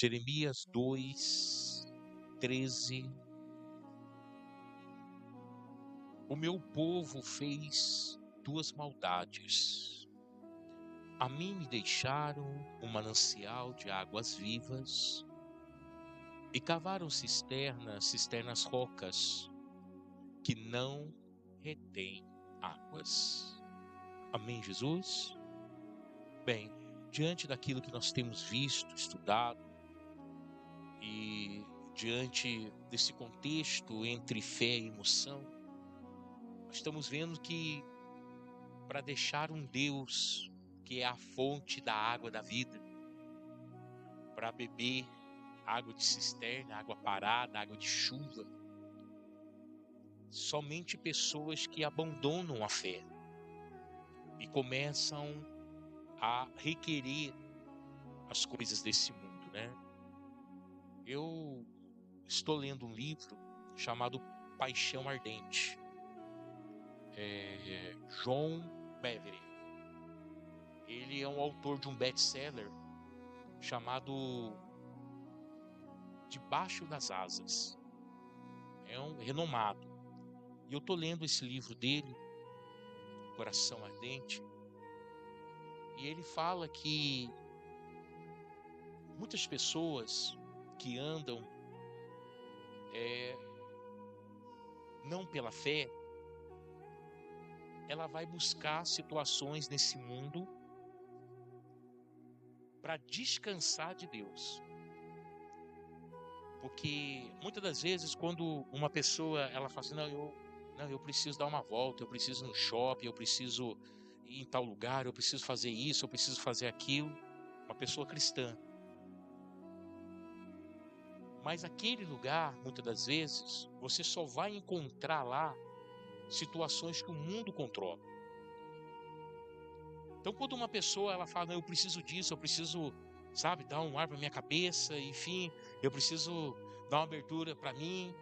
Jeremias 2:13. O meu povo fez duas maldades. A mim me deixaram um manancial de águas vivas e cavaram cisternas rocas que não retêm águas. Amém, Jesus? Bem, diante daquilo que nós temos visto, estudado, e diante desse contexto entre fé e emoção, nós estamos vendo que para deixar um Deus que é a fonte da água da vida, para beber água de cisterna, água parada, água de chuva, somente pessoas que abandonam a fé e começam a requerer as coisas desse mundo, né? Eu estou lendo um livro chamado Paixão Ardente. John Bevere. Ele é um autor de um best-seller chamado Debaixo das Asas. É um renomado. E eu estou lendo esse livro dele, Coração Ardente, e ele fala que muitas pessoas que andam não pela fé, ela vai buscar situações nesse mundo para descansar de Deus. Porque muitas das vezes quando uma pessoa ela fala assim, eu preciso dar uma volta, eu preciso ir no shopping, eu preciso ir em tal lugar, eu preciso fazer isso, eu preciso fazer aquilo, uma pessoa cristã. Mas aquele lugar, muitas das vezes, você só vai encontrar lá situações que o mundo controla. Então, quando uma pessoa ela fala, eu preciso disso, eu preciso, sabe, dar um ar para minha cabeça, enfim, eu preciso dar uma abertura para mim,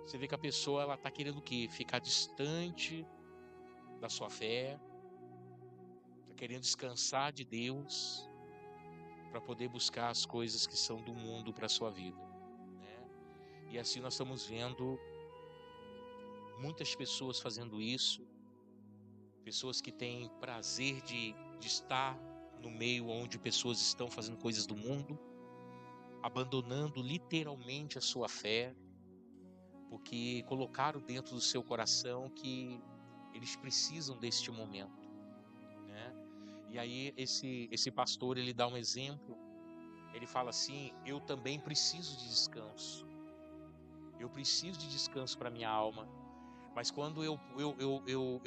você vê que a pessoa ela está querendo o quê? Ficar distante da sua fé, está querendo descansar de Deus para poder buscar as coisas que são do mundo para a sua vida, né? E assim nós estamos vendo muitas pessoas fazendo isso, pessoas que têm prazer de estar no meio onde pessoas estão fazendo coisas do mundo, abandonando literalmente a sua fé, porque colocaram dentro do seu coração que eles precisam deste momento, né? E aí esse pastor ele dá um exemplo, ele fala assim, eu também preciso de descanso, eu preciso de descanso para minha alma, mas quando eu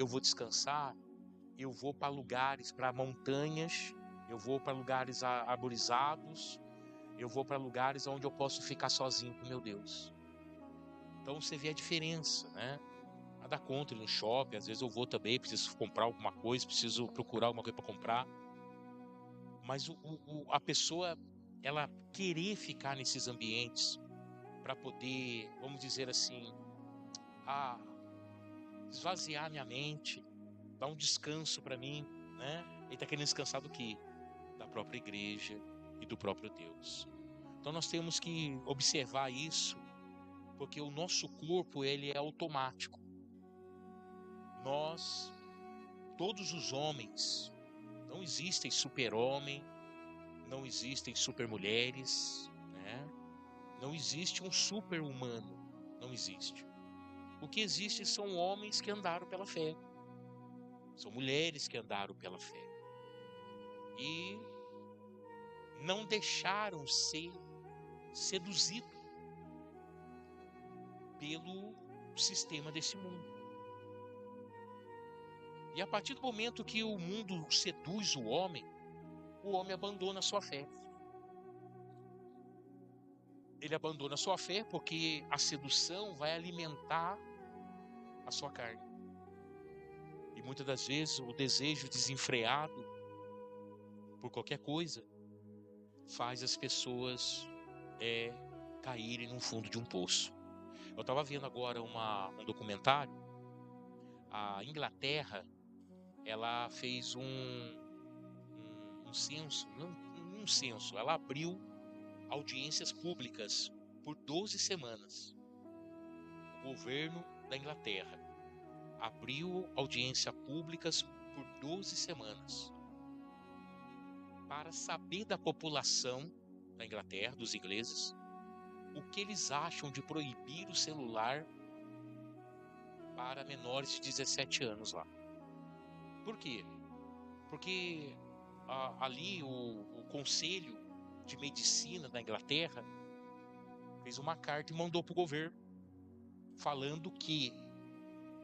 vou descansar, eu vou para lugares, para montanhas, eu vou para lugares arborizados, eu vou para lugares onde eu posso ficar sozinho com meu Deus. Então você vê a diferença, né? Nada contra ir no shopping, às vezes eu vou também, preciso comprar alguma coisa, preciso procurar alguma coisa para comprar. Mas a pessoa, ela querer ficar nesses ambientes para poder, vamos dizer assim, esvaziar minha mente, dar um descanso para mim, né? Ele está querendo descansar do quê? Da própria igreja e do próprio Deus. Então nós temos que observar isso, porque o nosso corpo ele é automático. Nós, todos os homens, não existem super-homem, não existem super-mulheres, né? Não existe um super-humano, não existe. O que existe são homens que andaram pela fé, são mulheres que andaram pela fé e não deixaram ser seduzidos pelo sistema desse mundo. E a partir do momento que o mundo seduz o homem abandona a sua fé. Ele abandona a sua fé porque a sedução vai alimentar a sua carne. E muitas das vezes o desejo desenfreado por qualquer coisa faz as pessoas caírem no fundo de um poço. Eu estava vendo agora um documentário. A Inglaterra, ela fez um censo, não um censo, ela abriu audiências públicas por 12 semanas. O governo da Inglaterra abriu audiências públicas por 12 semanas para saber da população da Inglaterra, dos ingleses, o que eles acham de proibir o celular para menores de 17 anos lá. Por quê? Porque ali o Conselho de Medicina da Inglaterra fez uma carta e mandou para o governo falando que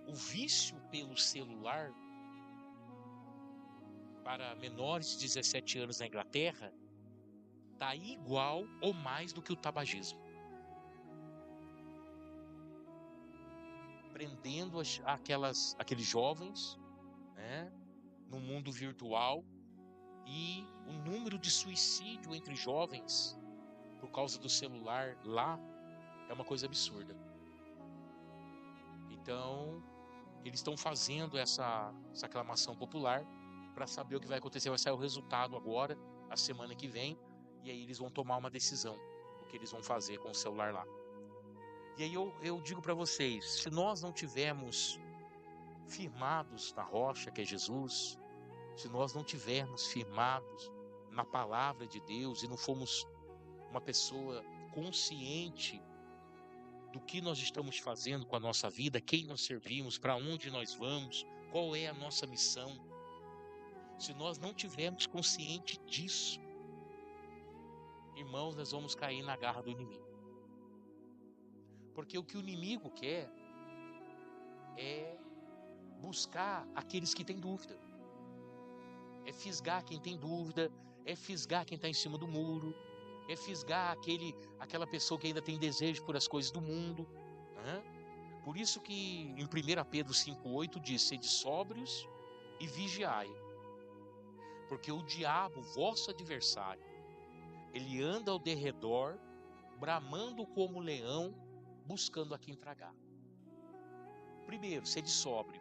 o vício pelo celular para menores de 17 anos na Inglaterra está igual ou mais do que o tabagismo. Prendendo aqueles jovens, né, no mundo virtual, e o número de suicídio entre jovens por causa do celular lá é uma coisa absurda. Então, eles estão fazendo essa aclamação popular para saber o que vai acontecer. Vai sair o resultado agora, a semana que vem, e aí eles vão tomar uma decisão, o que eles vão fazer com o celular lá. E aí eu digo para vocês, se nós não tivermos firmados na rocha que é Jesus, se nós não tivermos firmados na palavra de Deus e não formos uma pessoa consciente do que nós estamos fazendo com a nossa vida, quem nós servimos, para onde nós vamos, qual é a nossa missão, se nós não tivermos consciente disso, irmãos, nós vamos cair na garra do inimigo. Porque o que o inimigo quer é buscar aqueles que têm dúvida, é fisgar quem tem dúvida, é fisgar quem está em cima do muro, é fisgar aquela pessoa que ainda tem desejo por as coisas do mundo, né? Por isso que em 1 Pedro 5,8 diz: sede sóbrios e vigiai, porque o diabo, vosso adversário, ele anda ao derredor, bramando como leão, buscando a quem tragar. Primeiro, sede sóbrio.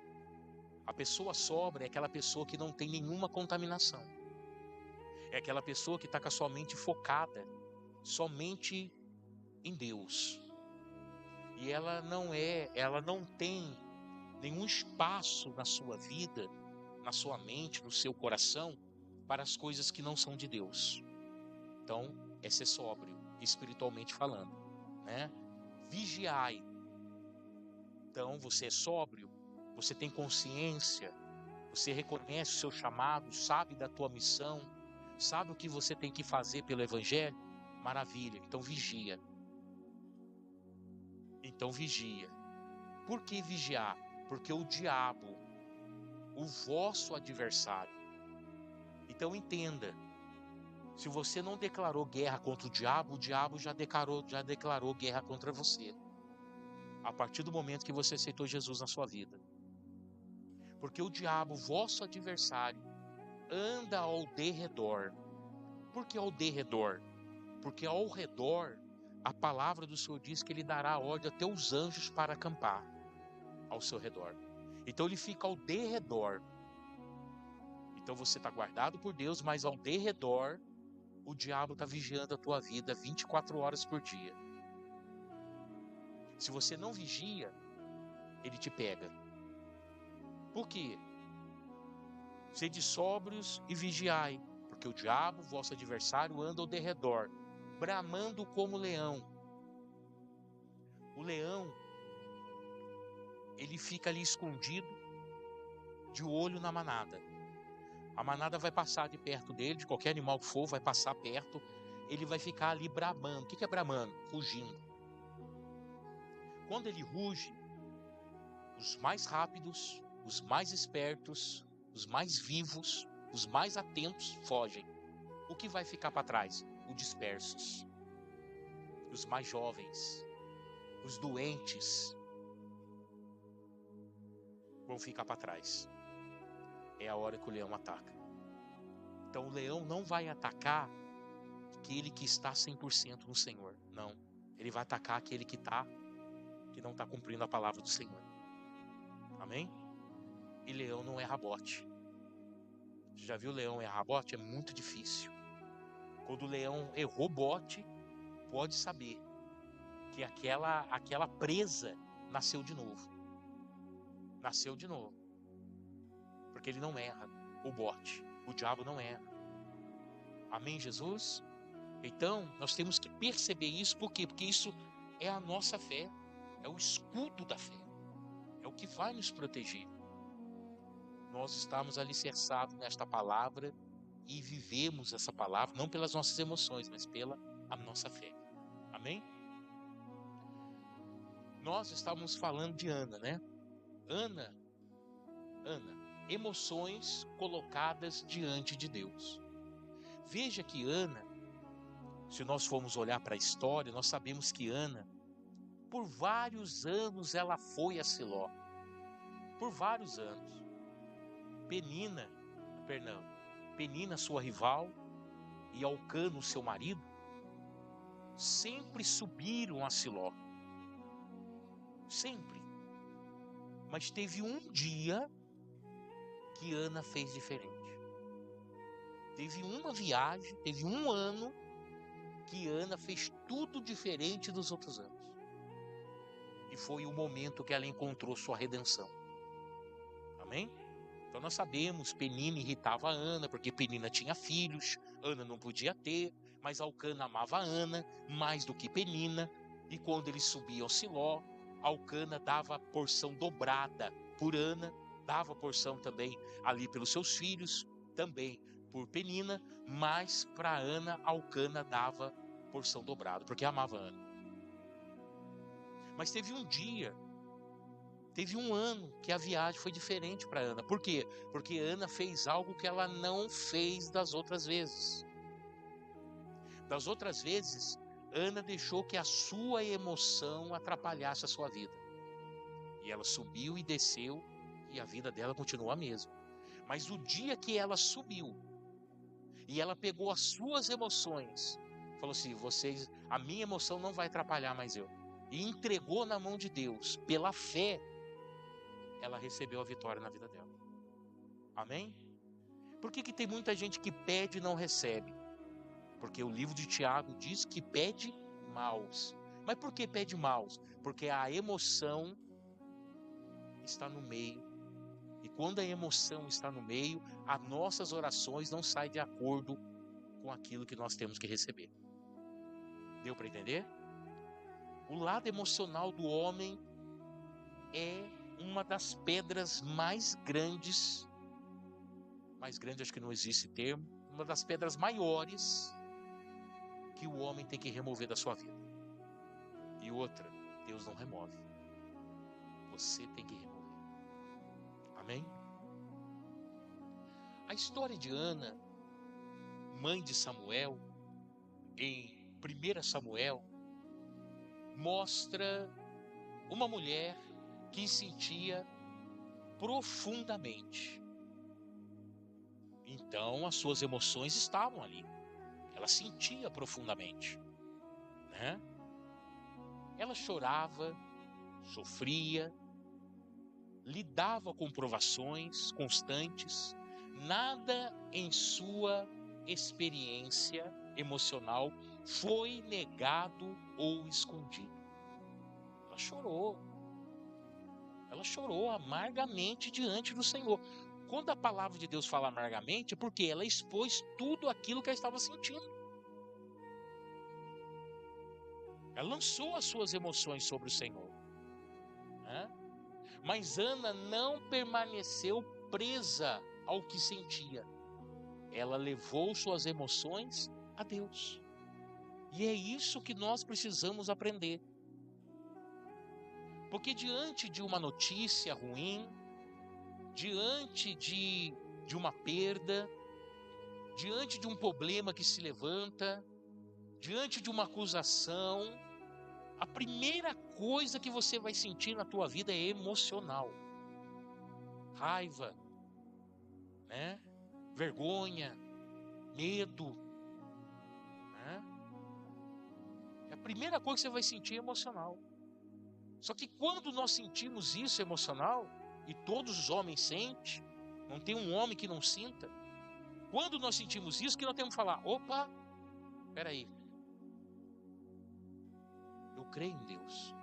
A pessoa sóbria é aquela pessoa que não tem nenhuma contaminação. É aquela pessoa que está com a sua mente focada somente em Deus. E ela não tem nenhum espaço na sua vida, na sua mente, no seu coração, para as coisas que não são de Deus. Então, é ser sóbrio, espiritualmente falando, né? Vigiai. Então, você é sóbrio, você tem consciência, você reconhece o seu chamado, sabe da tua missão, sabe o que você tem que fazer pelo Evangelho? Maravilha, então vigia. Então vigia. Por que vigiar? Porque o diabo, o vosso adversário. Então entenda, se você não declarou guerra contra o diabo já declarou guerra contra você. A partir do momento que você aceitou Jesus na sua vida. Porque o diabo, vosso adversário, anda ao derredor. Por que ao derredor? Porque ao redor, a palavra do Senhor diz que ele dará ordem a teus anjos para acampar ao seu redor. Então ele fica ao derredor. Então você está guardado por Deus, mas ao derredor, o diabo está vigiando a tua vida 24 horas por dia. Se você não vigia, ele te pega. Por quê? Sede sóbrios e vigiai, porque o diabo, vosso adversário, anda ao derredor, bramando como leão. O leão, ele fica ali escondido, de olho na manada. A manada vai passar de perto dele, de qualquer animal que for, vai passar perto, ele vai ficar ali bramando. O que é bramando? Rugindo. Quando ele ruge, os mais rápidos, os mais espertos, os mais vivos, os mais atentos fogem. O que vai ficar para trás? Os dispersos, os mais jovens, os doentes vão ficar para trás. É a hora que o leão ataca. Então o leão não vai atacar aquele que está 100% no Senhor. Não. Ele vai atacar aquele que não está cumprindo a palavra do Senhor. Amém? E leão não é rabote. Você já viu leão errar bote? É muito difícil. Quando o leão errou bote, pode saber que aquela presa nasceu de novo. Nasceu de novo. Porque ele não erra. O bote, o diabo não erra. Amém, Jesus? Então, nós temos que perceber isso. Por quê? Porque isso é a nossa fé. É o escudo da fé. É o que vai nos proteger. Nós estamos alicerçados nesta palavra e vivemos essa palavra, não pelas nossas emoções, mas pela a nossa fé. Amém? Nós estávamos falando de Ana, né? Ana, emoções colocadas diante de Deus. Veja que Ana, se nós formos olhar para a história, nós sabemos que Ana, por vários anos ela foi a Siló. Por vários anos. Penina, sua rival, e Elcano, seu marido, sempre subiram a Siló. Sempre. Mas teve um dia que Ana fez diferente. Teve uma viagem, teve um ano que Ana fez tudo diferente dos outros anos. E foi o momento que ela encontrou sua redenção. Amém? Então nós sabemos, Penina irritava a Ana, porque Penina tinha filhos, Ana não podia ter, mas Elcana amava Ana mais do que Penina. E quando eles subiam ao Siló, Elcana dava porção dobrada por Ana, dava porção também ali pelos seus filhos, também por Penina, mas para Ana, Elcana dava porção dobrada, porque amava Ana. Mas teve um dia, teve um ano que a viagem foi diferente para Ana. Por quê? Porque Ana fez algo que ela não fez das outras vezes. Das outras vezes, Ana deixou que a sua emoção atrapalhasse a sua vida. E ela subiu e desceu, e a vida dela continuou a mesma. Mas o dia que ela subiu, e ela pegou as suas emoções, falou assim: a minha emoção não vai atrapalhar mais eu. E entregou na mão de Deus, pela fé, ela recebeu a vitória na vida dela. Amém? Por que tem muita gente que pede e não recebe? Porque o livro de Tiago diz que pede maus. Mas por que pede maus? Porque a emoção está no meio. E quando a emoção está no meio, as nossas orações não saem de acordo com aquilo que nós temos que receber. Deu para entender? O lado emocional do homem é uma das pedras mais grandes, acho que não existe termo, uma das pedras maiores que o homem tem que remover da sua vida. E outra, Deus não remove. Você tem que remover. Amém? A história de Ana, mãe de Samuel, em 1 Samuel, mostra uma mulher que sentia profundamente. Então as suas emoções estavam ali. Ela sentia profundamente, né? Ela chorava, sofria, lidava com provações constantes. Nada em sua experiência emocional foi negado ou escondido. Ela chorou amargamente diante do Senhor. Quando a palavra de Deus fala amargamente, é porque ela expôs tudo aquilo que ela estava sentindo. Ela lançou as suas emoções sobre o Senhor, né? Mas Ana não permaneceu presa ao que sentia. Ela levou suas emoções a Deus. E é isso que nós precisamos aprender. Porque diante de uma notícia ruim, diante de uma perda, diante de um problema que se levanta, diante de uma acusação, a primeira coisa que você vai sentir na tua vida é emocional. Raiva, né? Vergonha, medo, né? É a primeira coisa que você vai sentir emocional. Só que quando nós sentimos isso emocional, e todos os homens sentem, não tem um homem que não sinta. Quando nós sentimos isso, que nós temos que falar: opa, peraí, creio em Deus.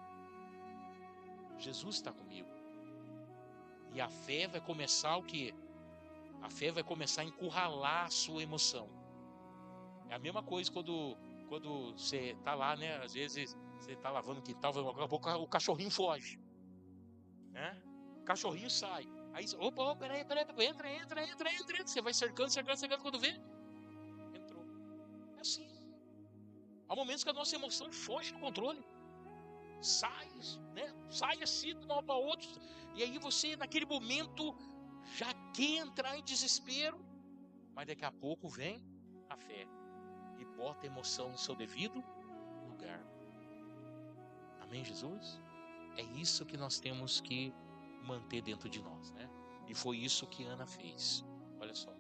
Jesus está comigo. E a fé vai começar o quê? A fé vai começar a encurralar a sua emoção. É a mesma coisa quando você está lá, né? Às vezes você está lavando o quintal, daqui a pouco o cachorrinho foge, né? O cachorrinho sai. Aí, opa, peraí, entra. Você vai cercando, quando vê, entrou. É assim. Há momentos que a nossa emoção foge do controle. Sai, né? Sai assim de uma para outra. E aí você, naquele momento, já quer entrar em desespero. Mas daqui a pouco vem a fé e bota a emoção no seu devido lugar. Amém, Jesus? É isso que nós temos que manter dentro de nós, né? E foi isso que Ana fez. Olha só.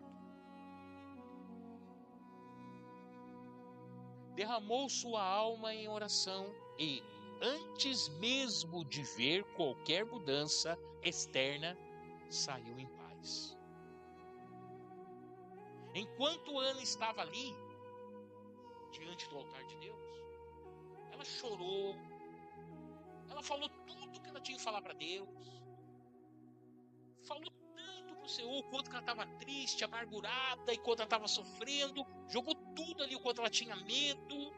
Derramou sua alma em oração e, antes mesmo de ver qualquer mudança externa, saiu em paz. Enquanto Ana estava ali, diante do altar de Deus, ela chorou, ela falou tudo que ela tinha que falar para Deus, falou tanto para o Senhor, o quanto que ela estava triste, amargurada, enquanto ela estava sofrendo, jogou tudo ali, o quanto ela tinha medo,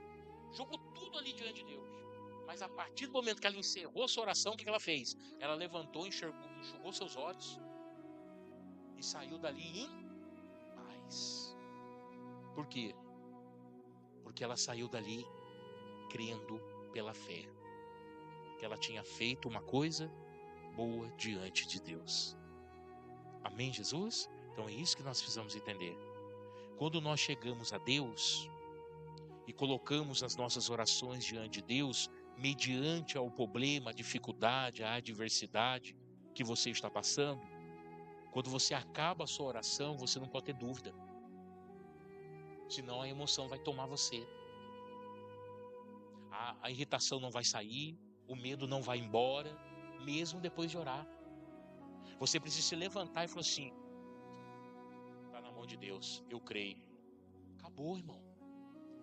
jogou tudo ali diante de Deus. Mas a partir do momento que ela encerrou sua oração, o que ela fez? Ela levantou, enxugou seus olhos e saiu dali em paz. Por quê? Porque ela saiu dali crendo pela fé, que ela tinha feito uma coisa boa diante de Deus. Amém, Jesus? Então é isso que nós precisamos entender. Quando nós chegamos a Deus e colocamos as nossas orações diante de Deus, mediante ao problema, a dificuldade, a adversidade que você está passando, quando você acaba a sua oração, você não pode ter dúvida. Senão a emoção vai tomar você. A irritação não vai sair, o medo não vai embora, mesmo depois de orar. Você precisa se levantar e falar assim: está na mão de Deus, eu creio. Acabou, irmão.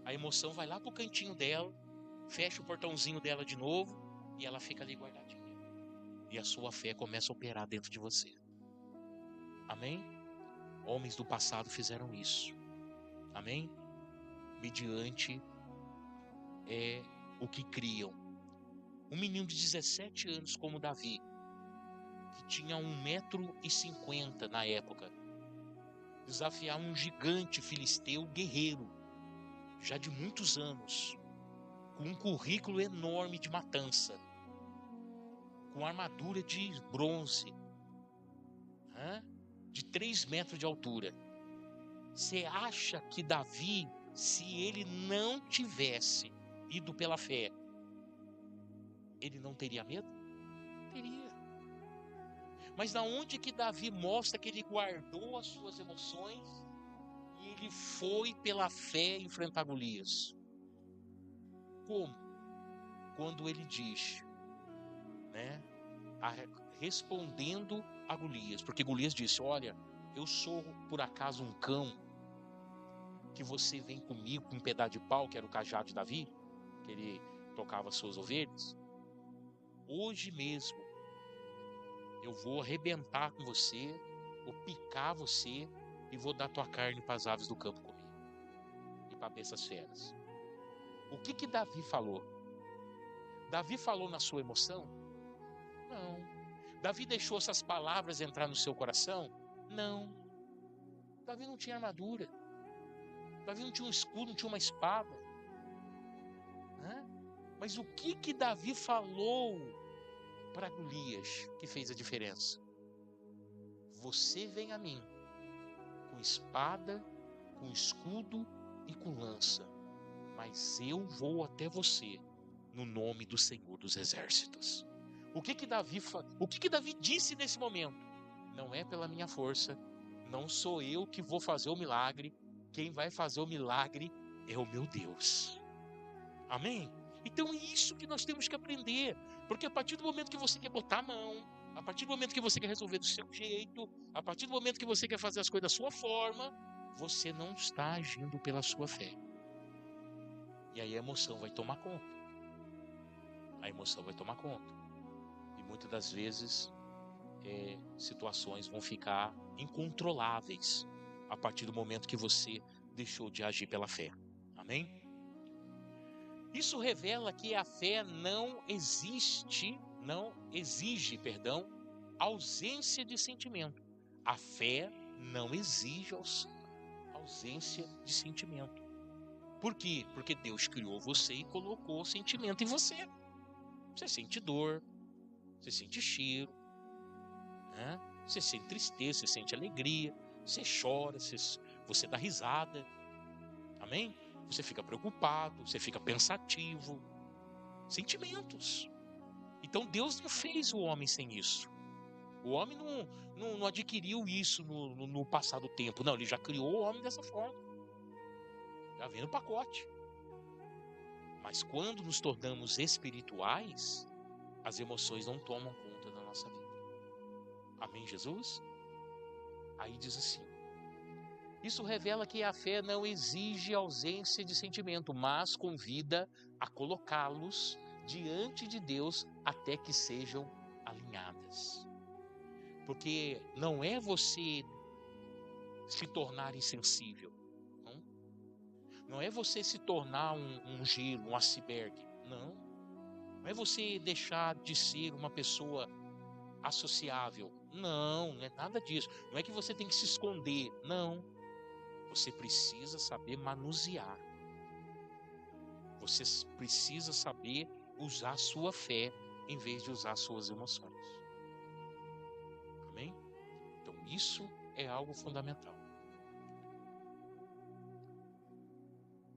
A emoção vai lá pro cantinho dela, fecha o portãozinho dela de novo e ela fica ali guardadinha. E a sua fé começa a operar dentro de você. Amém? Homens do passado fizeram isso. Amém? Mediante o que criam. Um menino de 17 anos como Davi, que tinha 1,50 m na época, desafiar um gigante filisteu guerreiro, já de muitos anos, com um currículo enorme de matança, com armadura de bronze, de 3 metros de altura. Você acha que Davi, se ele não tivesse ido pela fé, ele não teria medo? Teria. Mas da onde que Davi mostra que ele guardou as suas emoções e ele foi pela fé enfrentar Golias? Como? Quando ele diz, né, respondendo a Golias, porque Golias disse: olha, eu sou por acaso um cão que você vem comigo com um pedaço de pau, que era o cajado de Davi, que ele tocava suas ovelhas? Hoje mesmo eu vou arrebentar com você, vou picar você e vou dar tua carne para as aves do campo comer e para essas feras. O que Davi falou? Davi falou na sua emoção? Não. Davi deixou essas palavras entrar no seu coração? Não. Davi não tinha armadura. Davi não tinha um escudo, não tinha uma espada. Mas o que Davi falou para Golias que fez a diferença? Você vem a mim com espada, com escudo e com lança, mas eu vou até você no nome do Senhor dos Exércitos. O que Davi disse nesse momento? Não é pela minha força, não sou eu que vou fazer o milagre, quem vai fazer o milagre é o meu Deus. Amém? Então é isso que nós temos que aprender, porque a partir do momento que você quer botar a mão, a partir do momento que você quer resolver do seu jeito, a partir do momento que você quer fazer as coisas da sua forma, você não está agindo pela sua fé. E aí a emoção vai tomar conta. a emoção vai tomar conta. E muitas das vezes situações vão ficar incontroláveis a partir do momento que você deixou de agir pela fé. Amém? Isso revela que a fé não exige, ausência de sentimento. A fé não exige ausência de sentimento. Por quê? Porque Deus criou você e colocou o sentimento em você. Você sente dor, você sente cheiro, né? Você sente tristeza, você sente alegria, você chora, você dá risada. Amém? Você fica preocupado, você fica pensativo. Sentimentos. Então Deus não fez o homem sem isso. O homem não adquiriu isso no passado tempo. Não, ele já criou o homem dessa forma. Já vem no pacote. Mas quando nos tornamos espirituais, as emoções não tomam conta da nossa vida. Amém, Jesus? Aí diz assim: isso revela que a fé não exige ausência de sentimento, mas convida a colocá-los diante de Deus até que sejam alinhadas. Porque não é você se tornar insensível, não é você se tornar um gelo, um iceberg, não é você deixar de ser uma pessoa associável, não é nada disso. Não é que você tem que se esconder, não. Você precisa saber manusear. Você precisa saber usar a sua fé em vez de usar suas emoções. Amém? Então isso é algo fundamental.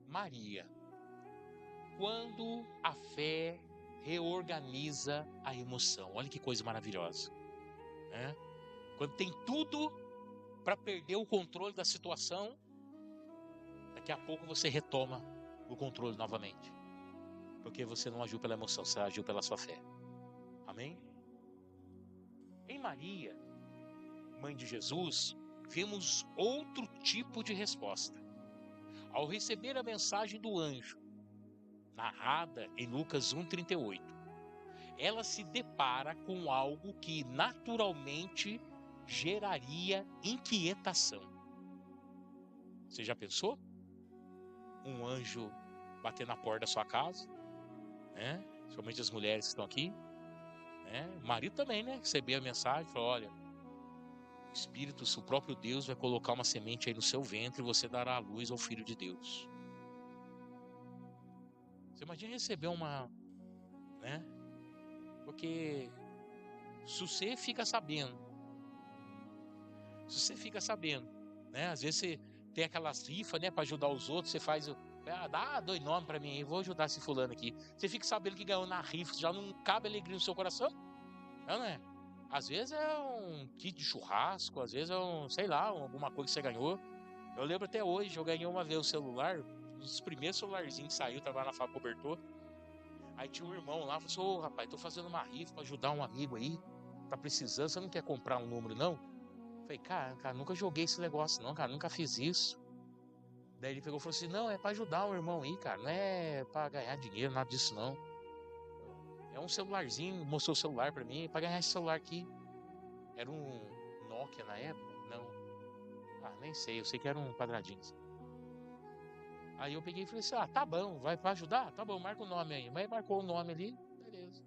Maria, quando a fé reorganiza a emoção, olha que coisa maravilhosa, né? Quando tem tudo para perder o controle da situação, daqui a pouco você retoma o controle novamente, porque você não agiu pela emoção, você agiu pela sua fé. Amém? Em Maria, mãe de Jesus, vemos outro tipo de resposta. Ao receber a mensagem do anjo, narrada em Lucas 1,38, ela se depara com algo que naturalmente geraria inquietação. Você já pensou? Um anjo bater na porta da sua casa, né? Principalmente as mulheres que estão aqui, né? O marido também, né? Recebeu a mensagem, falou: olha, o Espírito, o próprio Deus vai colocar uma semente aí no seu ventre e você dará a luz ao Filho de Deus. Você imagina receber uma, né? Porque se você fica sabendo, né? Às vezes você tem aquelas rifas, né, para ajudar os outros, você faz, dá 2 nomes para mim aí, vou ajudar esse fulano aqui. Você fica sabendo que ganhou na rifa, já não cabe alegria no seu coração? Não é? Às vezes é um kit de churrasco, às vezes é sei lá, alguma coisa que você ganhou. Eu lembro até hoje, eu ganhei uma vez o celular, um dos primeiros celularzinhos que saiu, tava na Fábio Cobertor. Aí tinha um irmão lá, falou assim: ô rapaz, tô fazendo uma rifa pra ajudar um amigo aí, tá precisando, você não quer comprar um número não? Falei, cara, nunca joguei esse negócio não, cara, nunca fiz isso. Daí ele pegou e falou assim: não, é pra ajudar o irmão aí, cara, não é pra ganhar dinheiro, nada disso não. É um celularzinho, mostrou o celular pra mim, pra ganhar esse celular aqui. Era um Nokia na época? Não. Nem sei, eu sei que era um quadradinho. Aí eu peguei e falei assim: tá bom, vai pra ajudar? Tá bom, marca o nome aí. Mas marcou o nome ali, beleza.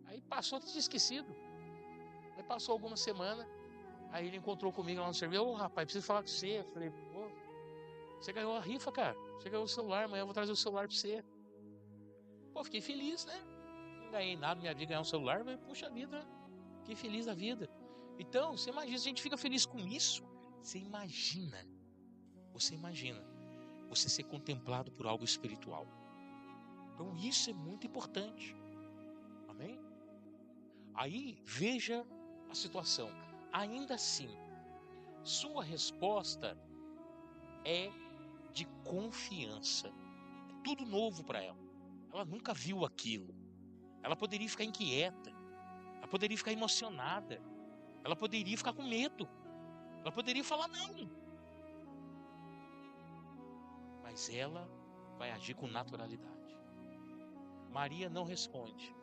Aí passou, tinha esquecido. Aí passou algumas semanas, aí ele encontrou comigo lá no serviço: ô rapaz, preciso falar com você. Eu falei: pô, você ganhou a rifa, cara. Você ganhou o celular, amanhã eu vou trazer o celular pra você. Pô, fiquei feliz, né? Não ganhei nada, minha vida ganhar um celular, mas puxa vida, fiquei feliz da vida. Então, você imagina, se a gente fica feliz com isso, você imagina você ser contemplado por algo espiritual. Então isso é muito importante. Amém? Aí veja a situação. Ainda assim, sua resposta é de confiança. É tudo novo para ela. Ela nunca viu aquilo. Ela poderia ficar inquieta. Ela poderia ficar emocionada. Ela poderia ficar com medo. Ela poderia falar não. Mas ela vai agir com naturalidade. Maria não responde.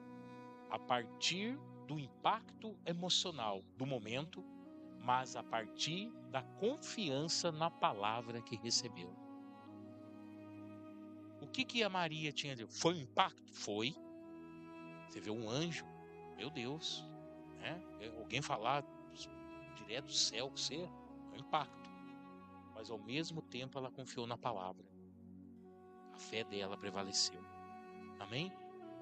a partir do impacto emocional do momento, mas a partir da confiança na palavra que recebeu. O que a Maria tinha? Foi um impacto? Foi. Você vê um anjo, meu Deus, né? Alguém falar direto do céu com você, é um impacto. Mas ao mesmo tempo ela confiou na palavra. A fé dela prevaleceu. Amém?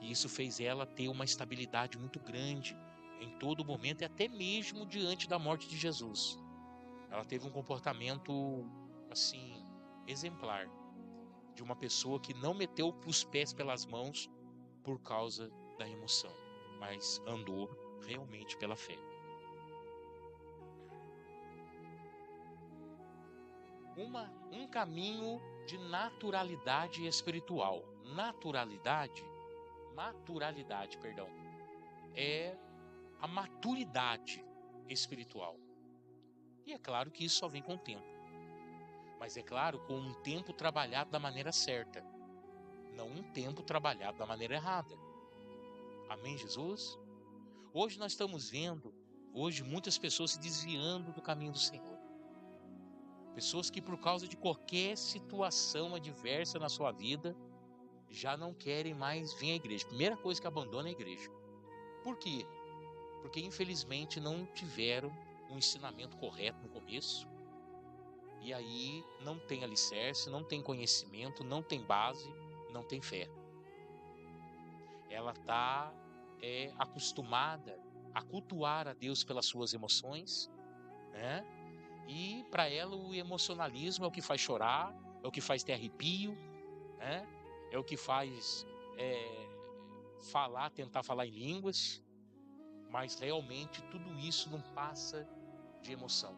E isso fez ela ter uma estabilidade muito grande em todo momento e até mesmo diante da morte de Jesus. Ela teve um comportamento, assim, exemplar, de uma pessoa que não meteu os pés pelas mãos por causa da emoção, mas andou realmente pela fé. Um caminho de naturalidade espiritual. Maturalidade, perdão, é a maturidade espiritual. E é claro que isso só vem com o tempo. Mas é claro, com um tempo trabalhado da maneira certa, não um tempo trabalhado da maneira errada. Amém, Jesus? Hoje nós estamos vendo, muitas pessoas se desviando do caminho do Senhor. Pessoas que por causa de qualquer situação adversa na sua vida, já não querem mais vir à igreja. Primeira coisa que abandona é a igreja. Por quê? Porque infelizmente não tiveram um ensinamento correto no começo. E aí não tem alicerce, não tem conhecimento, não tem base, não tem fé. Ela está acostumada a cultuar a Deus pelas suas emoções, né? E para ela o emocionalismo é o que faz chorar, é o que faz ter arrepio, né? É o que faz tentar falar em línguas, mas realmente tudo isso não passa de emoção,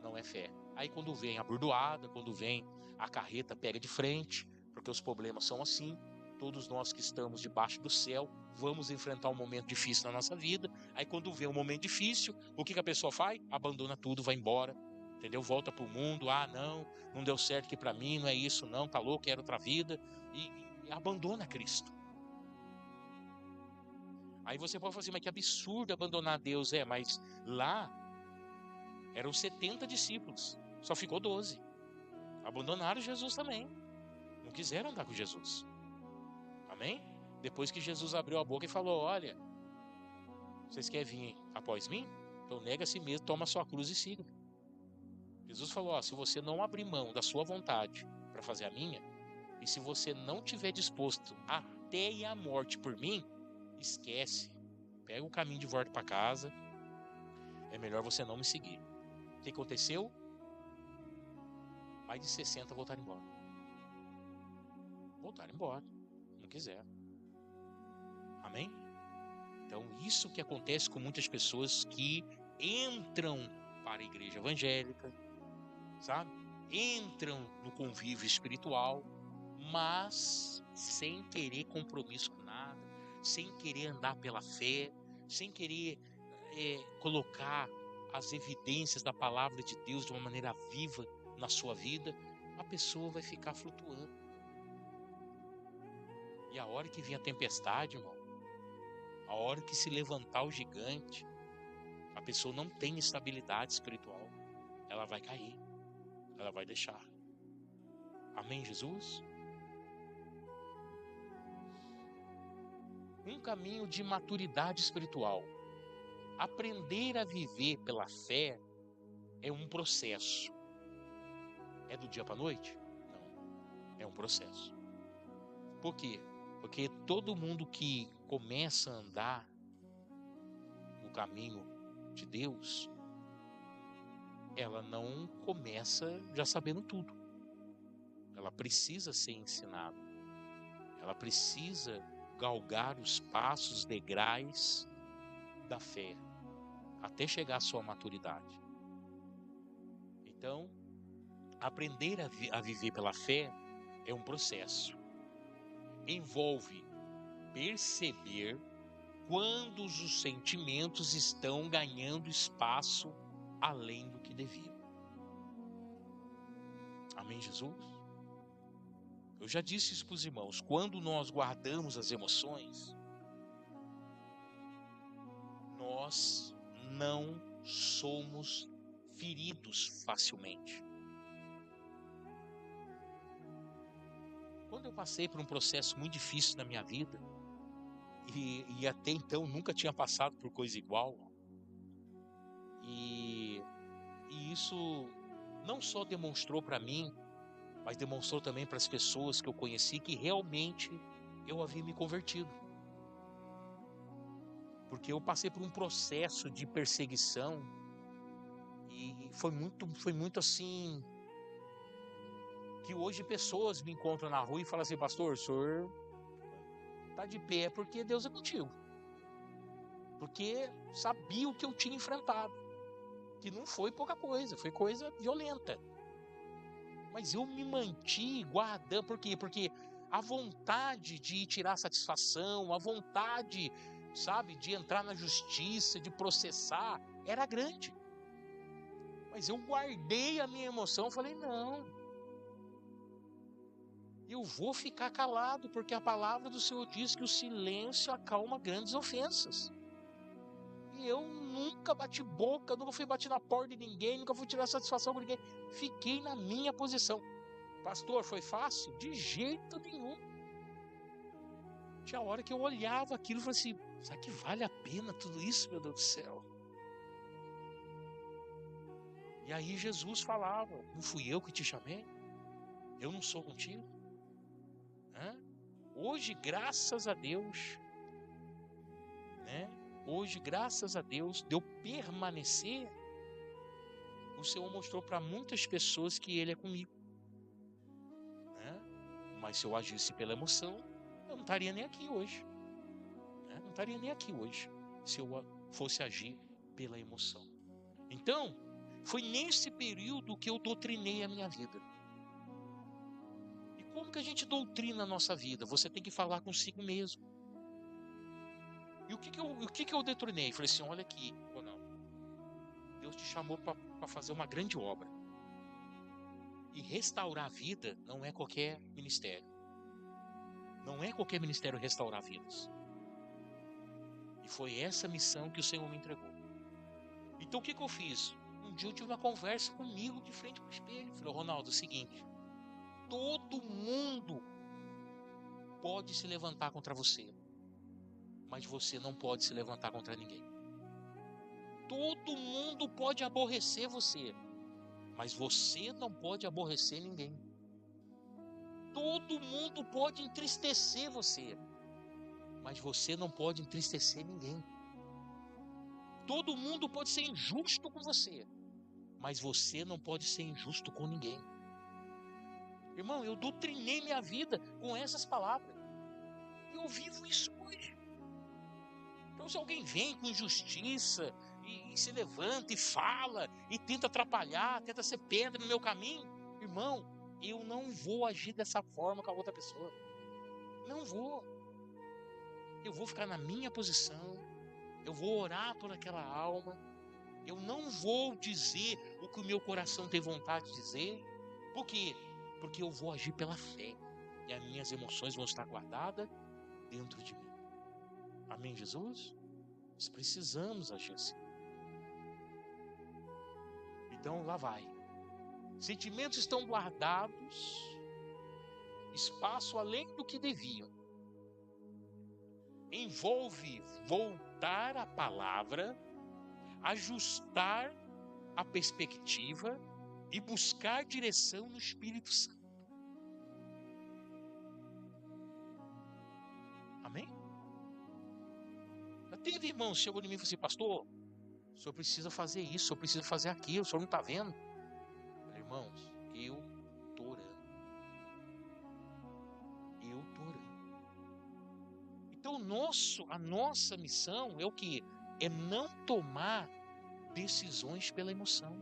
não é fé. Aí quando vem a bordoada, quando vem a carreta pega de frente, porque os problemas são assim. Todos nós que estamos debaixo do céu vamos enfrentar um momento difícil na nossa vida. Aí quando vem um momento difícil, o que a pessoa faz? Abandona tudo, vai embora, entendeu? Volta pro mundo. Não deu certo aqui para mim, não é isso não, tá louco, quero outra vida. E abandona Cristo. Aí você pode falar assim, mas que absurdo abandonar Deus. Mas lá eram 70 discípulos, só ficou 12. Abandonaram Jesus também. Não quiseram andar com Jesus. Amém? Depois que Jesus abriu a boca e falou, olha, vocês querem vir após mim? Então nega a si mesmo, toma a sua cruz e siga. Jesus falou, se você não abrir mão da sua vontade para fazer a minha, e se você não tiver disposto até ir à morte por mim, esquece. Pega o caminho de volta para casa. É melhor você não me seguir. O que aconteceu? Mais de 60 voltaram embora. Não quiseram. Amém? Então isso que acontece com muitas pessoas que entram para a igreja evangélica, sabe? Entram no convívio espiritual, mas sem querer compromisso com nada, sem querer andar pela fé, sem querer colocar as evidências da palavra de Deus de uma maneira viva na sua vida, a pessoa vai ficar flutuando. E a hora que vir a tempestade, irmão, a hora que se levantar o gigante, a pessoa não tem estabilidade espiritual, ela vai cair, ela vai deixar. Amém, Jesus? Um caminho de maturidade espiritual. Aprender a viver pela fé é um processo. É do dia para a noite? Não, é um processo. Por quê? Porque todo mundo que começa a andar no caminho de Deus, ela não começa já sabendo tudo. Ela precisa ser ensinada. Ela precisa galgar os passos, degraus da fé, até chegar à sua maturidade. Então, aprender a viver pela fé é um processo. Envolve perceber quando os sentimentos estão ganhando espaço além do que deviam. Amém, Jesus? Eu já disse isso para os irmãos, quando nós guardamos as emoções, nós não somos feridos facilmente. Quando eu passei por um processo muito difícil na minha vida, e até então nunca tinha passado por coisa igual, e isso não só demonstrou para mim, mas demonstrou também para as pessoas que eu conheci que realmente eu havia me convertido. Porque eu passei por um processo de perseguição e foi muito assim, que hoje pessoas me encontram na rua e falam assim: pastor, o senhor tá de pé porque Deus é contigo. Porque sabia o que eu tinha enfrentado, que não foi pouca coisa, foi coisa violenta. Mas eu me mantive guardando, por quê? Porque a vontade de tirar satisfação, a vontade, sabe, de entrar na justiça, de processar, era grande. Mas eu guardei a minha emoção, falei: não, eu vou ficar calado, porque a palavra do Senhor diz que o silêncio acalma grandes ofensas. E eu nunca bati boca, nunca fui bater na porta de ninguém, nunca fui tirar satisfação com ninguém. Fiquei na minha posição. Pastor, foi fácil? De jeito nenhum. Tinha hora que eu olhava aquilo e falei assim: será que vale a pena tudo isso, meu Deus do céu? E aí Jesus falava: não fui eu que te chamei? Eu não sou contigo? Hã? Hoje, graças a Deus, né? Hoje, graças a Deus, de eu permanecer, o Senhor mostrou para muitas pessoas que Ele é comigo, né? Mas se eu agisse pela emoção, eu não estaria nem aqui hoje, né? Não estaria nem aqui hoje, se eu fosse agir pela emoção. Então, foi nesse período que eu doutrinei a minha vida. E como que a gente doutrina a nossa vida? Você tem que falar consigo mesmo. E o que eu doutrinei? Falei assim: olha aqui, Ronaldo, Deus te chamou para fazer uma grande obra. E restaurar a vida não é qualquer ministério. Não é qualquer ministério restaurar vidas. E foi essa missão que o Senhor me entregou. Então o que eu fiz? Um dia eu tive uma conversa comigo de frente para o espelho. Falei: Ronaldo, é o seguinte, todo mundo pode se levantar contra você, mas você não pode se levantar contra ninguém. Todo mundo pode aborrecer você, mas você não pode aborrecer ninguém. Todo mundo pode entristecer você, mas você não pode entristecer ninguém. Todo mundo pode ser injusto com você, mas você não pode ser injusto com ninguém. Irmão, eu doutrinei minha vida com essas palavras. E eu vivo isso hoje. Então, se alguém vem com injustiça e se levanta e fala e tenta atrapalhar, tenta ser pedra no meu caminho, irmão, eu não vou agir dessa forma com a outra pessoa. Não vou. Eu vou ficar na minha posição. Eu vou orar por aquela alma. Eu não vou dizer o que o meu coração tem vontade de dizer. Por quê? Porque eu vou agir pela fé. E as minhas emoções vão estar guardadas dentro de mim. Amém, Jesus? Nós precisamos agir assim. Então, lá vai. Sentimentos estão guardados, espaço além do que deviam. Envolve voltar à palavra, ajustar a perspectiva e buscar direção no Espírito Santo. Amém? Já teve irmão, chegou de mim e falou assim: pastor, o senhor precisa fazer isso, o senhor precisa fazer aquilo, o senhor não está vendo? Falei: irmãos, eu estou orando. Eu estou orando. Então a nossa missão é o quê? É não tomar decisões pela emoção.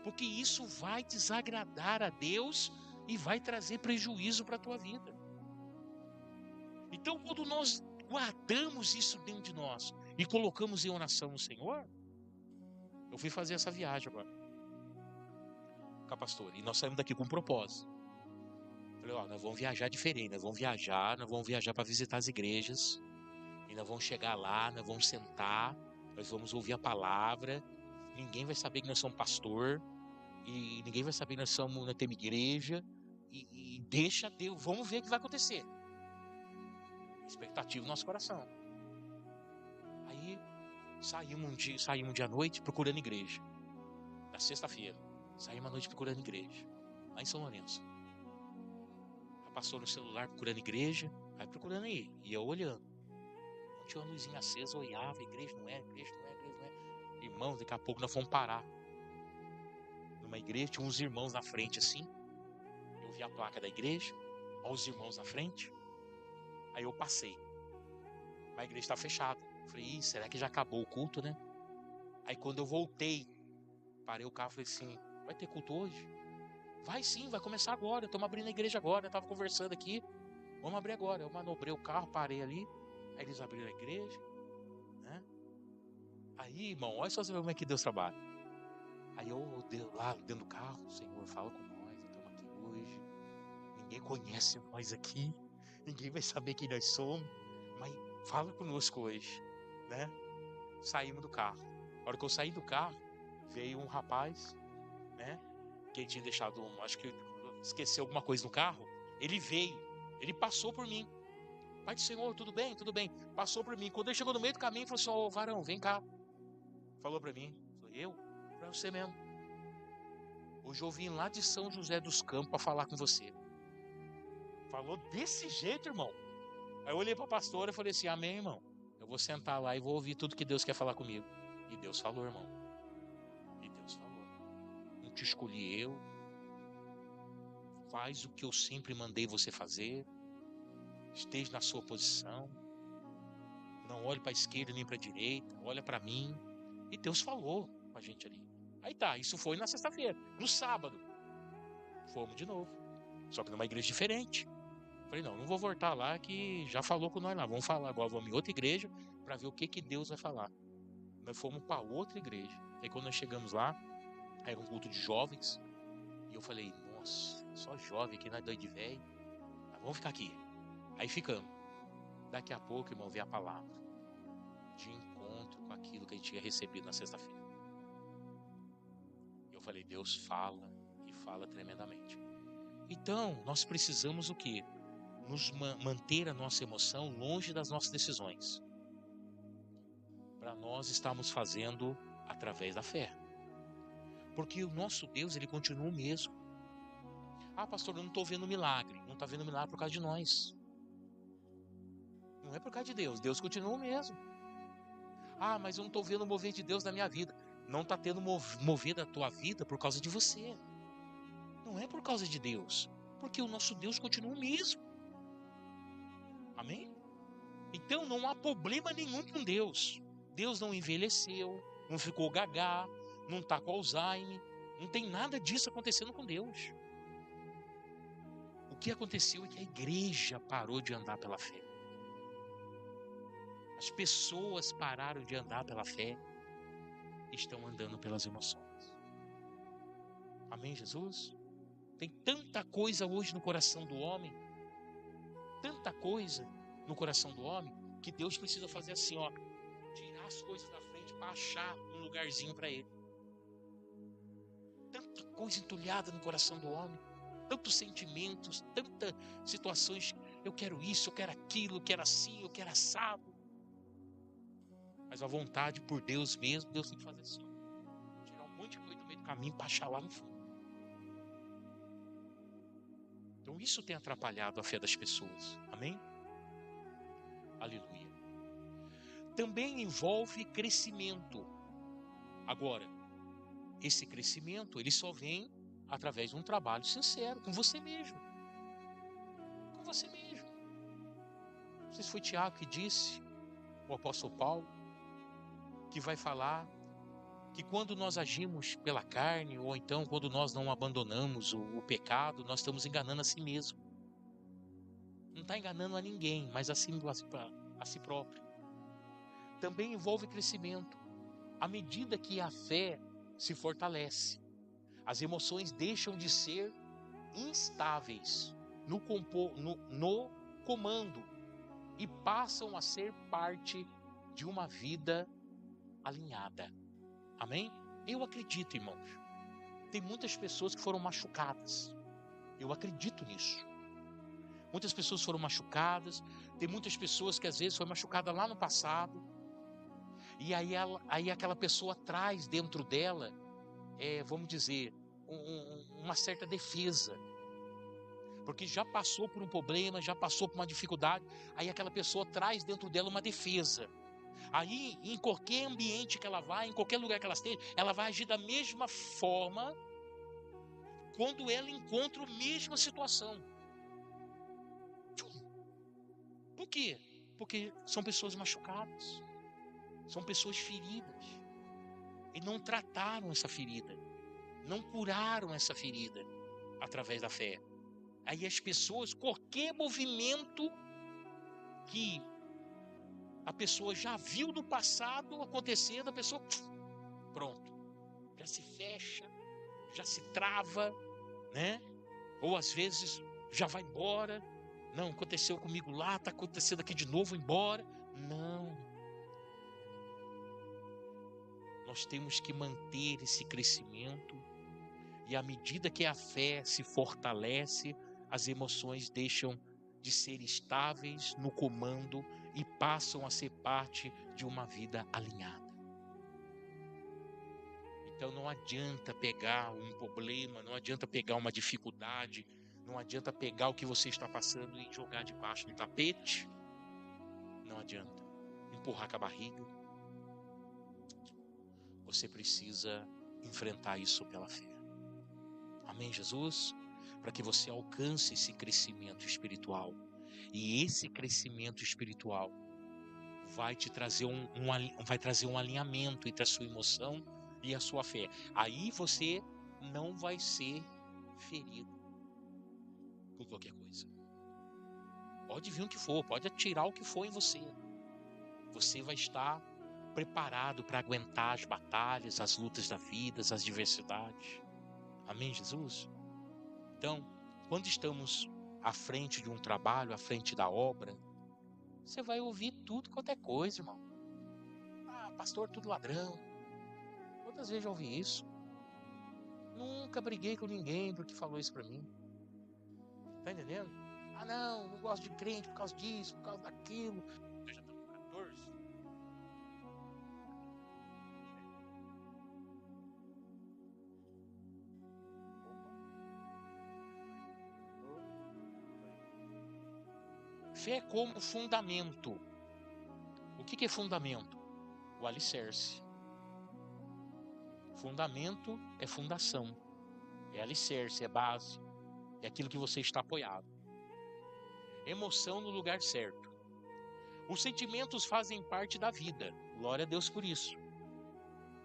Porque isso vai desagradar a Deus e vai trazer prejuízo para a tua vida. Então, quando nós guardamos isso dentro de nós e colocamos em oração no Senhor, eu fui fazer essa viagem agora com a pastora, e nós saímos daqui com um propósito. Falei: ó, nós vamos viajar diferente, nós vamos viajar para visitar as igrejas, E nós vamos chegar lá, nós vamos sentar, nós vamos ouvir a palavra. Ninguém vai saber que nós somos pastor. E ninguém vai saber que nós temos igreja. E deixa Deus, vamos ver o que vai acontecer. Expectativa no nosso coração. Aí saímos um dia à noite procurando igreja. Na sexta-feira. Saímos à noite procurando igreja. Lá em São Lourenço. Passou no celular procurando igreja. Vai procurando aí. E eu olhando. Tinha uma luzinha acesa, eu olhava, igreja não é, igreja não é, igreja não é. Irmãos, daqui a pouco nós fomos parar numa igreja, tinha uns irmãos na frente assim. Eu vi a placa da igreja, olha os irmãos na frente. Aí eu passei. Mas a igreja está fechada. Falei, será que já acabou o culto, né? Aí quando eu voltei, parei o carro e falei assim, vai ter culto hoje? Vai sim, vai começar agora, estamos abrindo a igreja agora, eu estava conversando aqui, vamos abrir agora. Eu manobrei o carro, parei ali, aí eles abriram a igreja, né? Aí, irmão, olha só como é que Deus trabalha. Aí eu lá dentro do carro, Senhor, fala com nós, estamos aqui hoje. Ninguém conhece nós aqui, ninguém vai saber quem nós somos, mas fala conosco hoje, né? Saímos do carro. Na hora que eu saí do carro, veio um rapaz, né? Que tinha deixado, acho que esqueceu alguma coisa no carro. Ele veio, ele passou por mim. Pai do Senhor, tudo bem? Tudo bem. Passou por mim. Quando ele chegou no meio do caminho, falou assim, ô varão, vem cá. Falou pra mim, eu? Pra você mesmo. Hoje eu vim lá de São José dos Campos para falar com você. Falou desse jeito, irmão. Aí eu olhei para a pastora e falei assim, amém, irmão. Eu vou sentar lá e vou ouvir tudo que Deus quer falar comigo. E Deus falou, irmão. E Deus falou. Não te escolhi eu. Faz o que eu sempre mandei você fazer. Esteja na sua posição. Não olhe para a esquerda nem para a direita. Olha para mim. E Deus falou com a gente ali. Aí tá, isso foi na sexta-feira. No sábado, fomos de novo. Só que numa igreja diferente. Falei, não vou voltar lá que já falou com nós lá. Vamos falar agora, vamos em outra igreja para ver o que Deus vai falar. Nós fomos para outra igreja. Aí quando nós chegamos lá, era um culto de jovens. E eu falei, nossa, só jovem aqui, nós dois de velho. Vamos ficar aqui. Aí ficamos. Daqui a pouco, irmão, veio a palavra de encontro com aquilo que a gente tinha recebido na sexta-feira. Eu falei, Deus fala e fala tremendamente. Então, nós precisamos o quê? Nos manter a nossa emoção longe das nossas decisões. Para nós estarmos fazendo através da fé. Porque o nosso Deus, ele continua o mesmo. Ah, pastor, eu não estou vendo milagre. Não está vendo milagre por causa de nós. Não é por causa de Deus. Deus continua o mesmo. Ah, mas eu não estou vendo o mover de Deus na minha vida. Não está tendo mover da tua vida por causa de você. Não é por causa de Deus. Porque o nosso Deus continua o mesmo. Amém? Então não há problema nenhum com Deus. Deus não envelheceu, não ficou gagá, não está com Alzheimer. Não tem nada disso acontecendo com Deus. O que aconteceu é que a igreja parou de andar pela fé. As pessoas pararam de andar pela fé e estão andando pelas emoções. Amém, Jesus? Tem tanta coisa hoje no coração do homem, tanta coisa no coração do homem, que Deus precisa fazer assim, ó, tirar as coisas da frente para achar um lugarzinho para ele. Tanta coisa entulhada no coração do homem, tantos sentimentos, tantas situações, eu quero isso, eu quero aquilo, eu quero assim, eu quero assado. Mas a vontade por Deus mesmo, Deus tem que fazer assim, ó, tirar um monte de coisa do meio do caminho para achar lá no fundo. Então isso tem atrapalhado a fé das pessoas. Amém? Aleluia. Também envolve crescimento. Agora, esse crescimento, ele só vem através de um trabalho sincero, com você mesmo. Com você mesmo. Não sei se foi Tiago que disse, o apóstolo Paulo, que vai falar que quando nós agimos pela carne, ou então quando nós não abandonamos o pecado, nós estamos enganando a si mesmo. Não está enganando a ninguém, mas a si próprio. Também envolve crescimento. À medida que a fé se fortalece, as emoções deixam de ser instáveis no comando e passam a ser parte de uma vida alinhada. Amém? Eu acredito, irmãos. Tem muitas pessoas que foram machucadas. Eu acredito nisso. Muitas pessoas foram machucadas. Tem muitas pessoas que às vezes foi machucada lá no passado. E aí aquela pessoa traz dentro dela, vamos dizer, uma certa defesa. Porque já passou por um problema, já passou por uma dificuldade. Aí aquela pessoa traz dentro dela uma defesa. Aí, em qualquer ambiente que ela vai, em qualquer lugar que ela esteja, ela vai agir da mesma forma quando ela encontra a mesma situação. Por quê? Porque são pessoas machucadas, são pessoas feridas, e não trataram essa ferida, não curaram essa ferida através da fé. Aí as pessoas, qualquer movimento que a pessoa já viu no passado acontecendo, a pessoa, pronto, já se fecha, já se trava, né? Ou às vezes já vai embora. Não, aconteceu comigo lá, está acontecendo aqui de novo, embora. Não. Nós temos que manter esse crescimento, e à medida que a fé se fortalece, as emoções deixam de ser estáveis no comando e passam a ser parte de uma vida alinhada. Então não adianta pegar um problema, não adianta pegar uma dificuldade, não adianta pegar o que você está passando e jogar debaixo do tapete. Não adianta empurrar com a barriga. Você precisa enfrentar isso pela fé. Amém, Jesus? Para que você alcance esse crescimento espiritual. E esse crescimento espiritual vai te trazer vai trazer um alinhamento entre a sua emoção e a sua fé. Aí você não vai ser ferido por qualquer coisa. Pode vir o que for, pode atirar o que for em você. Você vai estar preparado para aguentar as batalhas, as lutas da vida, as adversidades. Amém, Jesus? Então, quando estamos à frente de um trabalho, à frente da obra, você vai ouvir tudo quanto é coisa, irmão. Ah, pastor, tudo ladrão. Quantas vezes eu ouvi isso? Nunca briguei com ninguém porque falou isso para mim. Tá entendendo? Ah, não gosto de crente por causa disso, por causa daquilo. Eu já estou com 14. Fé como fundamento. O que é fundamento? O alicerce. Fundamento é fundação, é alicerce, é base, é aquilo que você está apoiado. Emoção no lugar certo. Os sentimentos fazem parte da vida. Glória a Deus por isso.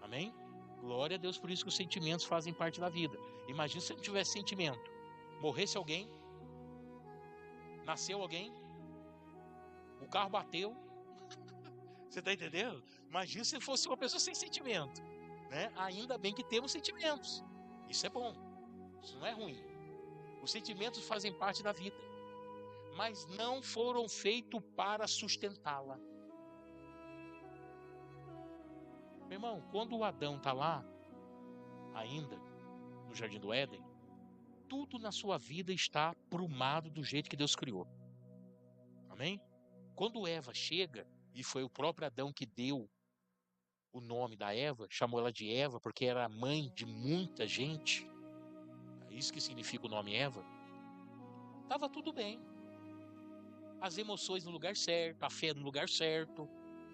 Amém? Glória a Deus por isso que os sentimentos fazem parte da vida. Imagina se não tivesse sentimento. Morresse alguém, nasceu alguém, o carro bateu. Você está entendendo? Imagina se fosse uma pessoa sem sentimento, né? Ainda bem que temos sentimentos. Isso é bom. Isso não é ruim. Os sentimentos fazem parte da vida, mas não foram feitos para sustentá-la. Meu irmão, quando o Adão está lá, ainda no Jardim do Éden, tudo na sua vida está aprumado do jeito que Deus criou. Amém? Quando Eva chega, e foi o próprio Adão que deu o nome da Eva, chamou ela de Eva porque era mãe de muita gente. É isso que significa o nome Eva. Estava tudo bem. As emoções no lugar certo, a fé no lugar certo.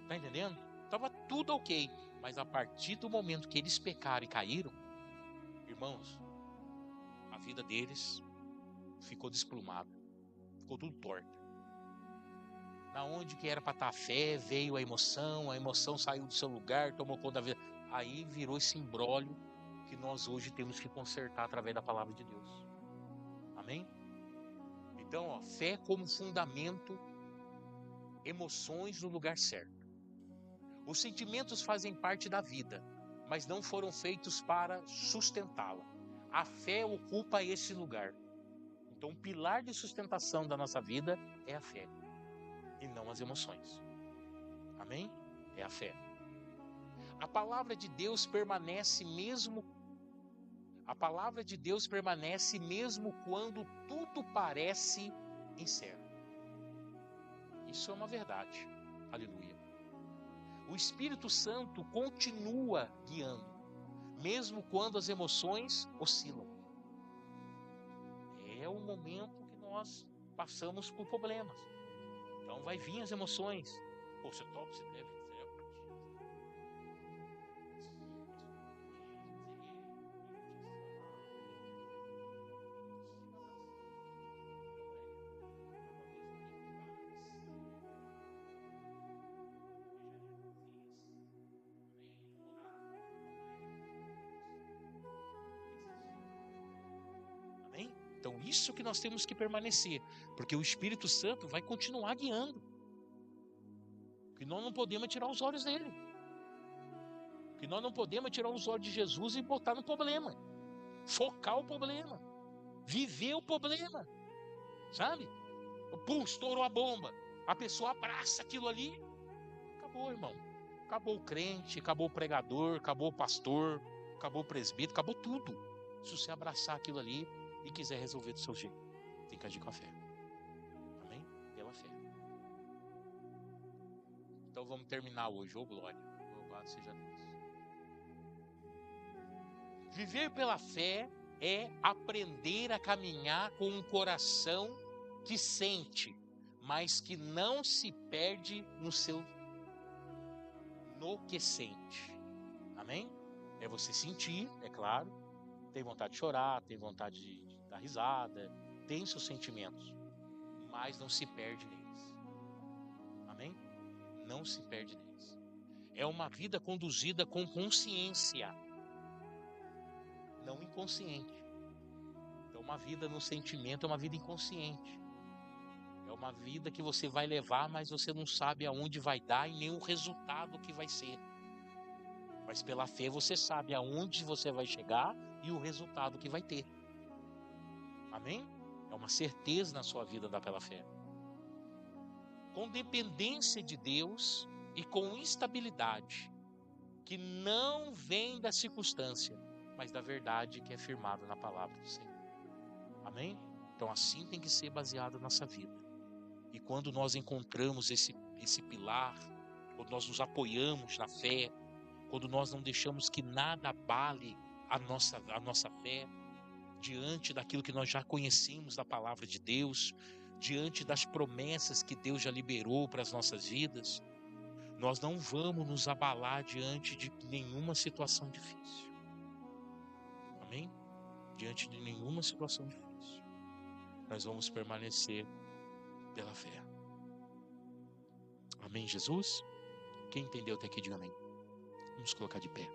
Tá entendendo? Estava tudo ok. Mas a partir do momento que eles pecaram e caíram, irmãos, a vida deles ficou desplumada. Ficou tudo torta. Na onde que era para estar a fé, veio a emoção saiu do seu lugar, tomou conta da vida. Aí virou esse imbróglio que nós hoje temos que consertar através da palavra de Deus. Amém? Então, ó, fé como fundamento, emoções no lugar certo. Os sentimentos fazem parte da vida, mas não foram feitos para sustentá-la. A fé ocupa esse lugar. Então, o pilar de sustentação da nossa vida é a fé. e não as emoções. Amém? É a fé. A palavra de Deus permanece mesmo quando tudo parece incerto. Isso é uma verdade. Aleluia. O Espírito Santo continua guiando, mesmo quando as emoções oscilam. É o momento que nós passamos por problemas. Então vai vir as emoções. Pô, você topa, você deve. Amém? Então isso que nós temos que permanecer, porque o Espírito Santo vai continuar guiando. Que nós não podemos tirar os olhos dele. Que nós não podemos tirar os olhos de Jesus e botar no problema. Focar o problema. Viver o problema. Sabe? Pum, estourou a bomba. A pessoa abraça aquilo ali. Acabou, irmão. Acabou o crente, acabou o pregador, acabou o pastor, acabou o presbítero, acabou tudo. Se você abraçar aquilo ali e quiser resolver do seu jeito, tem que agir com a fé. Amém? Pela fé. Então vamos terminar hoje. Ô glória. Louvado seja Deus. Viver pela fé é aprender a caminhar com um coração que sente, mas que não se perde no que sente. Amém? É você sentir, é claro, tem vontade de chorar, tem vontade de dar risada, tem seus sentimentos, mas não se perde neles. Amém? Não se perde neles. É uma vida conduzida com consciência, não inconsciente. Então, uma vida no sentimento é uma vida inconsciente. É uma vida que você vai levar, mas você não sabe aonde vai dar e nem o resultado que vai ser. Mas pela fé você sabe aonde você vai chegar e o resultado que vai ter. Amém? É uma certeza na sua vida andar pela fé. Com dependência de Deus e com instabilidade, que não vem da circunstância, mas da verdade que é firmada na palavra do Senhor. Amém? Então assim tem que ser baseada a nossa vida. E quando nós encontramos esse pilar, quando nós nos apoiamos na fé, quando nós não deixamos que nada abale a nossa fé, diante daquilo que nós já conhecemos da palavra de Deus, diante das promessas que Deus já liberou para as nossas vidas, nós não vamos nos abalar diante de nenhuma situação difícil. Amém? Diante de nenhuma situação difícil, nós vamos permanecer pela fé. Amém, Jesus? Quem entendeu até aqui, diga amém. Vamos colocar de pé.